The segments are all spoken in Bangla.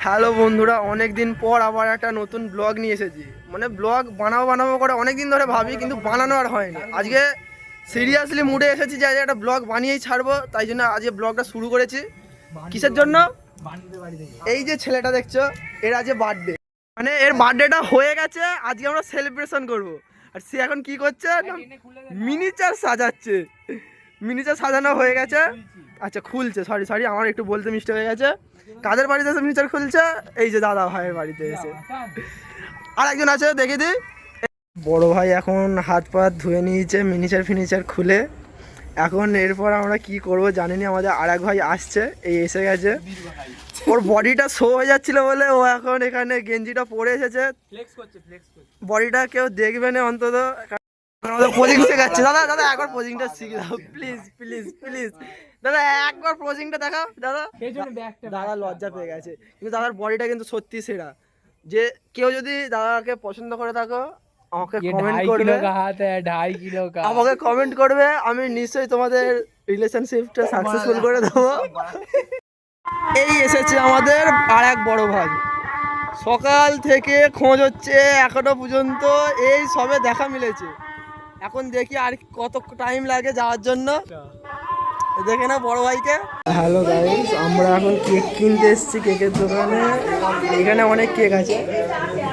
হ্যালো বন্ধুরা, অনেক দিন পর আবার একটা নতুন ব্লগ নিয়ে এসেছি। মানে ব্লগ বানাবো করে অনেক দিন ধরে ভাবি, কিন্তু বানানো আর হয়নি। আজকে সিরিয়াসলি মুডে এসেছি যে আজকে একটা ব্লগ বানিয়েই ছাড়বো, তাই জন্য আজকে ব্লগটা শুরু করেছি। কিসের জন্য? এই যে ছেলেটা দেখছো, এর আজকে বার্থডে। মানে এর বার্থডেটা হয়ে গেছে, আজকে আমরা সেলিব্রেশন করব। আর সে এখন কি করছে? মিনিচার সাজাচ্ছে। মিনিচার সাজানো হয়ে গেছে। আচ্ছা খুলছে, সরি আমার একটু বলতে মিস্টেক হয়ে গেছে। কাদের বাড়িতে এসে মিনিচার খুলছে? এই যে দাদা ভাইয়ের বাড়িতে এসে। আর একজন আছে, দেখে দিই। বড় ভাই এখন হাত পা ধুয়ে নিয়েছে মিনিচার ফিনিচার খুলে। এখন এরপর আমরা কি করব জানিনি। আমাদের আর এক ভাই আসছে, এই এসে গেছে। ওর বডিটা শো হয়ে যাচ্ছিল বলে ও এখন এখানে গেঞ্জিটা পরে এসেছে। বডিটা কেউ দেখবে না অন্তত। আমাদের পোজিং শেখাচ্ছে। দাদা একবার পোজিংটা শিখে দাও প্লিজ প্লিজ প্লিজ। দাদা একবার পোজিংটা দেখাও দাদা। দাদা লজ্জা পেয়ে গেছে, কিন্তু দাদার বডিটা কিন্তু সত্যি সেরা। যে কেউ যদি দাদাকে পছন্দ করে থাকো আমাকে কমেন্ট করবে, আমাকে কমেন্ট করবে, আমি নিশ্চয়ই তোমাদের রিলেশনশিপটা সাকসেসফুল করে দেবো। এই এসেছে আমাদের আর এক বড় ভাই। সকাল থেকে খোঁজ হচ্ছে, এখনো পর্যন্ত এই সবে দেখা মিলেছে। এখন দেখি আর কত টাইম লাগে যাওয়ার জন্য। দেখে না বড় ভাইকে। হ্যালো গাইস, আমরা এখন কেক কিনতে এসেছি কেকের দোকানে। এখানে অনেক কেক আছে।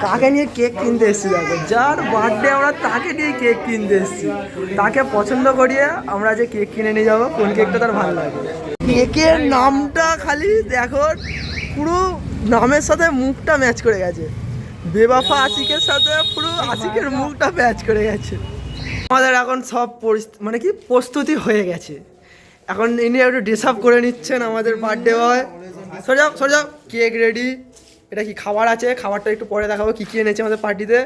কাকে নিয়ে কেক কিনতে এসেছি দেখো, যার বার্থডে আমরা তাকে নিয়ে কেক কিনতে এসেছি। তাকে পছন্দ করিয়ে আমরা যে কেক কিনে নিয়ে যাবো, কোন কেকটা তার ভালো লাগে। কেকের নামটা খালি দেখো, পুরো নামের সাথে মুখটা ম্যাচ করে গেছে। বেবাফা আশিকের সাথে পুরো আশিকের মুখটা ম্যাচ করে গেছে। আমাদের এখন সব মানে কি প্রস্তুতি হয়ে গেছে। এখন ইনি একটু ড্রেস আপ করে নিচ্ছেন আমাদের বার্থডে বয়। সরে যাও, কেক রেডি। এটা কি খাবার আছে, খাবারটা একটু পরে দেখাবো কি কি এনেছে আমাদের পার্টিতে।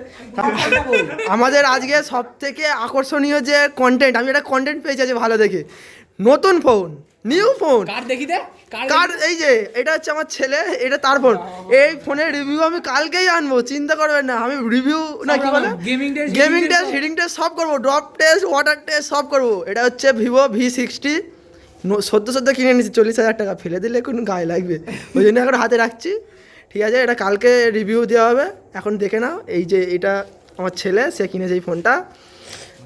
আমাদের আজকে সব থেকে আকর্ষণীয় যে কন্টেন্ট, আমি একটা কন্টেন্ট পেয়েছি যে ভালো দেখে, নতুন ফোন, নিউ ফোন। কার এই যে এটা হচ্ছে আমার ছেলে, এটা তার ফোন। এই ফোনের রিভিউ আমি কালকেই আনবো, চিন্তা করবেন না। আমি রিভিউ না কি বলে গেমিং টেস্ট হিটিং টেস্ট সব করবো, ড্রপ টেস্ট ওয়াটার টেস্ট সব করবো। এটা হচ্ছে ভিভো V60 সদ্য কিনে নিয়েছি। 40,000 টাকা, ফেলে দিলে কোন গায়ে লাগবে, ওই জন্য এখন হাতে রাখছি। ঠিক আছে, এটা কালকে রিভিউ দেওয়া হবে। এখন দেখে নাও, এই যে এটা আমার ছেলে, সে কিনেছে এই ফোনটা।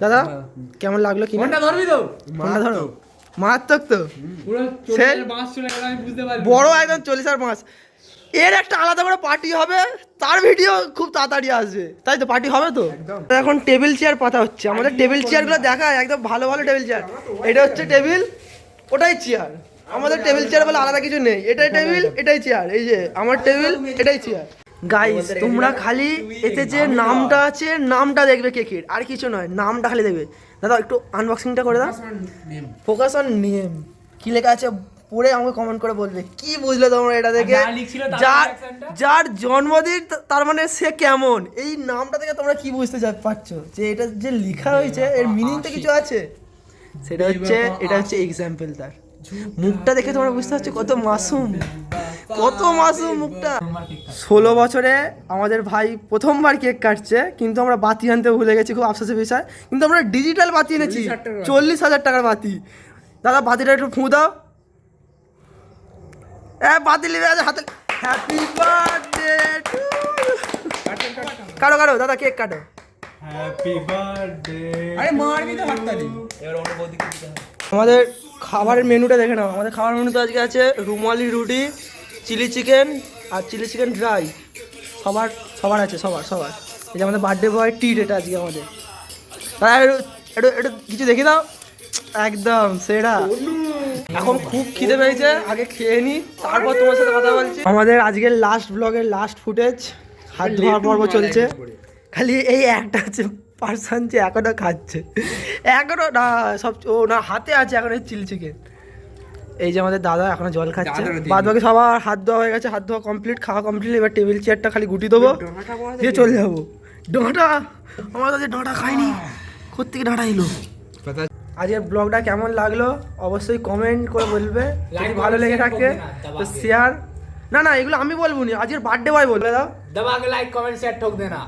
দাদা কেমন লাগলো কিনে? ফোনটা ধরো, মারাত্মক তো, বড় একদম 40,000 মাস। এর একটা আলাদা করে পার্টি হবে, তার ভিডিও খুব তাড়াতাড়ি আসবে, তাই তো? পার্টি হবে তো। এখন টেবিল চেয়ার পাতা হচ্ছে। আমাদের টেবিল চেয়ারগুলো দেখায়, একদম ভালো ভালো টেবিল চেয়ার। এটা হচ্ছে টেবিল, ওটাই চেয়ার। আমাদের টেবিল চেয়ার বলে আলাদা কিছু নেই। এটাই টেবিল, এটাই চেয়ার। এই যে আমার টেবিল, এটাই চেয়ার। গাইস তোমরা খালি এতে যে নামটা আছে, নামটা দেখবে কেকের, আর কিছু নয়, নামটা খালি দেখবে। দাদা একটু আনবক্সিংটা করে দাও। ফোকাস অন নেম কি লেখা আছে পড়ে আমাকে কমেন্ট করে বলবে কি বুঝলে তোমরা এটা দেখে। যার জন্মদিন তার মানে সে কেমন, এই নামটা থেকে তোমরা কি বুঝতে পারছো যে এটা যে লেখা হয়েছে এর মিনিংটা কিছু আছে। সেটা হচ্ছে, এটা হচ্ছে এক্সাম্পল। তার মুখটা দেখে তোমরা বুঝতে পারছো কত মাসুম, কত মাসুম মুখটা। 16 বছরে আমাদের ভাই প্রথমবার কেক কাটছে, কিন্তু আমরা বাতি আনতে ভুলে গেছি, খুব আফসোসের বিষয়। কিন্তু আমরা ডিজিটাল বাতি এনেছি, 40,000 টাকার বাতি। দাদা বাতিটা একটু ফুঁ দাও। বাতি লিবে আছে হাতে। হ্যাপি বার্থডে টু কাটো দাদা, কেক কাটো। Happy birthday. আরে মারবি তো হাততালি। এবার অন্য বৌদিকে দিতে হবে। আমাদের খাবারের মেনুটা দেখে নাও। আমাদের খাবার মেনুতে আজকে আছে রুমালি রুটি, চিলি চিকেন আর চিলি চিকেন ড্রাই। সবার আছে, সবার। এই যে আমাদের বার্থডে বয় ট্রিট, এটা আজকে আমাদের। তারা একটু কিছু দেখে দাও, একদম সেরা। এখন খুব খিদে পেয়েছে, আগে খেয়ে নি, তারপর তোমার সাথে কথা বলছি। আমাদের আজকের লাস্ট ব্লগের লাস্ট ফুটেজ, হাত ধোয়ার পর্ব চলছে। খালি এই একটা আছে পার্সন যে এখনো খাচ্ছে, এখনো না সব ও না হাতে আছে এখন চিলি চিকেন। এই যে আমাদের দাদা এখনো জল খাচ্ছে। বাদ বাকি সবার হাত ধোয়া হয়ে গেছে, হাত ধোয়া কমপ্লিট, খাওয়া কমপ্লিট। এবার টেবিল চেয়ারটা খালি গুটি দেবো দিয়ে চলে যাবো। ডাঁটা আমার কাছে ডাঁটা খাইনি, কোত্থেকে ডাঁটা এলো। আজকের ব্লগটা কেমন লাগলো অবশ্যই কমেন্ট করে বলবে। যদি ভালো লেগে থাকে তো শেয়ার, না এগুলো আমি বলবো না, আজকের বার্থডে বয় বলবে। দাও दबा के लाइक कमेंट शेयर ठोक देना।